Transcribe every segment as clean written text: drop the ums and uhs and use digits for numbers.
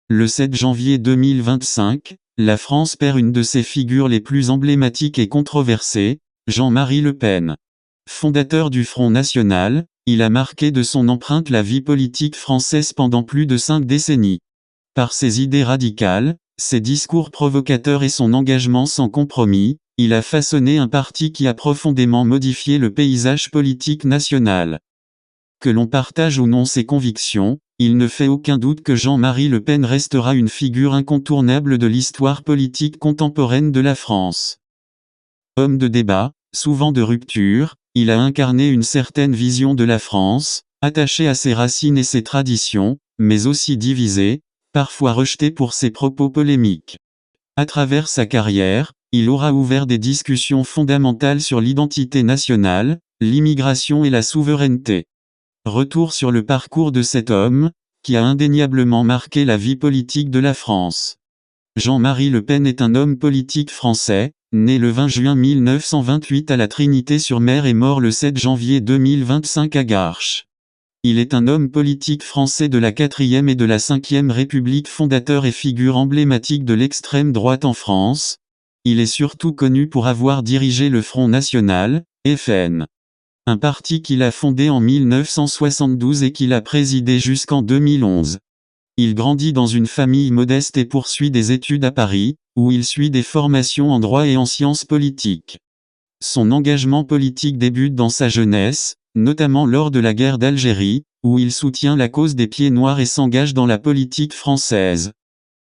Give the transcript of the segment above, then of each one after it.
Le 7 janvier 2025, la France perd une de ses figures les plus emblématiques et controversées, Jean-Marie Le Pen. Fondateur du Front National, il a marqué de son empreinte la vie politique française pendant plus de 5 décennies. Par ses idées radicales, ses discours provocateurs et son engagement sans compromis, il a façonné un parti qui a profondément modifié le paysage politique national. Que l'on partage ou non ses convictions, il ne fait aucun doute que Jean-Marie Le Pen restera une figure incontournable de l'histoire politique contemporaine de la France. Homme de débat, souvent de rupture, il a incarné une certaine vision de la France, attachée à ses racines et ses traditions, mais aussi divisée, parfois rejetée pour ses propos polémiques. À travers sa carrière, il aura ouvert des discussions fondamentales sur l'identité nationale, l'immigration et la souveraineté. Retour sur le parcours de cet homme, qui a indéniablement marqué la vie politique de la France. Jean-Marie Le Pen est un homme politique français, né le 20 juin 1928 à la Trinité-sur-Mer et mort le 7 janvier 2025 à Garches. Il est un homme politique français de la 4e et de la 5e République, fondateur et figure emblématique de l'extrême droite en France. Il est surtout connu pour avoir dirigé le Front National, FN. Un parti qu'il a fondé en 1972 et qu'il a présidé jusqu'en 2011. Il grandit dans une famille modeste et poursuit des études à Paris, où il suit des formations en droit et en sciences politiques. Son engagement politique débute dans sa jeunesse, notamment lors de la guerre d'Algérie, où il soutient la cause des Pieds Noirs et s'engage dans la politique française.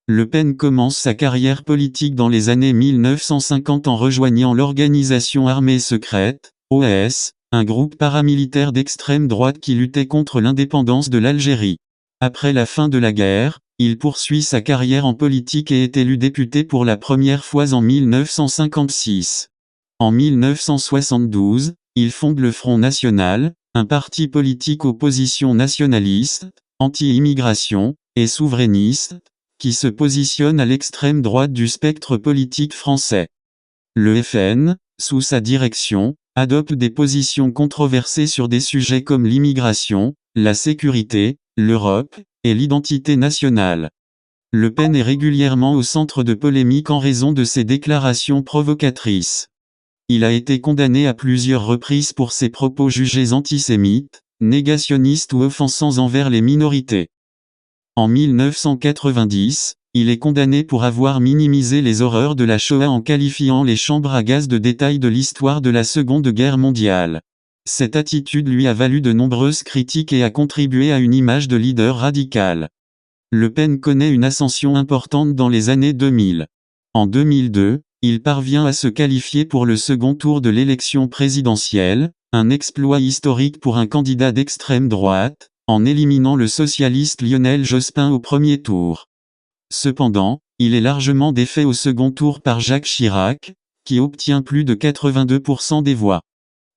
Le Pen commence sa carrière politique dans les années 1950 en rejoignant l'organisation armée secrète, OAS, un groupe paramilitaire d'extrême droite qui luttait contre l'indépendance de l'Algérie. Après la fin de la guerre, il poursuit sa carrière en politique et est élu député pour la première fois en 1956. En 1972, il fonde le Front National, un parti politique aux positions nationalistes, anti-immigration, et souverainiste, qui se positionne à l'extrême droite du spectre politique français. Le FN, sous sa direction, adopte des positions controversées sur des sujets comme l'immigration, la sécurité, l'Europe, et l'identité nationale. Le Pen est régulièrement au centre de polémiques en raison de ses déclarations provocatrices. Il a été condamné à plusieurs reprises pour ses propos jugés antisémites, négationnistes ou offensants envers les minorités. En 1990, il est condamné pour avoir minimisé les horreurs de la Shoah en qualifiant les chambres à gaz de détails de l'histoire de la Seconde Guerre mondiale. Cette attitude lui a valu de nombreuses critiques et a contribué à une image de leader radical. Le Pen connaît une ascension importante dans les années 2000. En 2002, il parvient à se qualifier pour le second tour de l'élection présidentielle, un exploit historique pour un candidat d'extrême droite, en éliminant le socialiste Lionel Jospin au premier tour. Cependant, il est largement défait au second tour par Jacques Chirac, qui obtient plus de 82% des voix.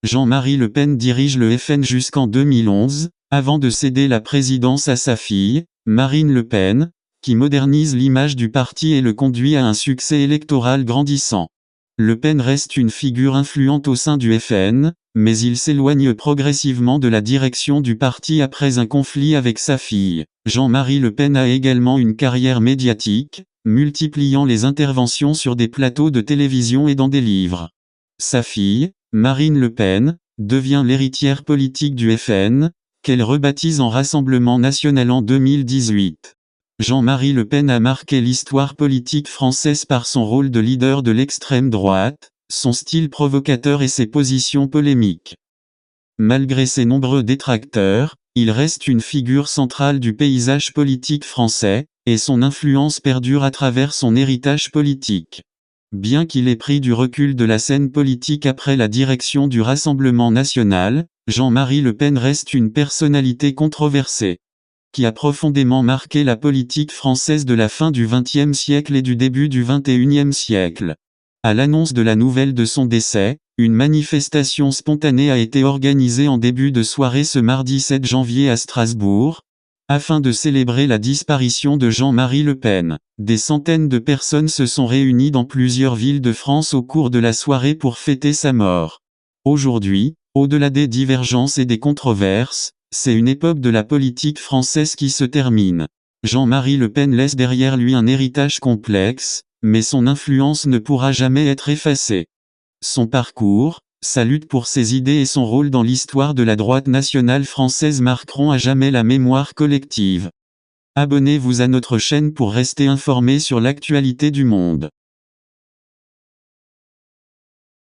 Jean-Marie Le Pen dirige le FN jusqu'en 2011, avant de céder la présidence à sa fille, Marine Le Pen, qui modernise l'image du parti et le conduit à un succès électoral grandissant. Le Pen reste une figure influente au sein du FN, mais il s'éloigne progressivement de la direction du parti après un conflit avec sa fille. Jean-Marie Le Pen a également une carrière médiatique, multipliant les interventions sur des plateaux de télévision et dans des livres. Sa fille, Marine Le Pen, devient l'héritière politique du FN, qu'elle rebaptise en Rassemblement national en 2018. Jean-Marie Le Pen a marqué l'histoire politique française par son rôle de leader de l'extrême droite, son style provocateur et ses positions polémiques. Malgré ses nombreux détracteurs, il reste une figure centrale du paysage politique français, et son influence perdure à travers son héritage politique. Bien qu'il ait pris du recul de la scène politique après la direction du Rassemblement national, Jean-Marie Le Pen reste une personnalité controversée, qui a profondément marqué la politique française de la fin du XXe siècle et du début du XXIe siècle. À l'annonce de la nouvelle de son décès, une manifestation spontanée a été organisée en début de soirée ce mardi 7 janvier à Strasbourg, afin de célébrer la disparition de Jean-Marie Le Pen. Des centaines de personnes se sont réunies dans plusieurs villes de France au cours de la soirée pour fêter sa mort. Aujourd'hui, au-delà des divergences et des controverses, c'est une époque de la politique française qui se termine. Jean-Marie Le Pen laisse derrière lui un héritage complexe, mais son influence ne pourra jamais être effacée. Son parcours, sa lutte pour ses idées et son rôle dans l'histoire de la droite nationale française marqueront à jamais la mémoire collective. Abonnez-vous à notre chaîne pour rester informé sur l'actualité du monde.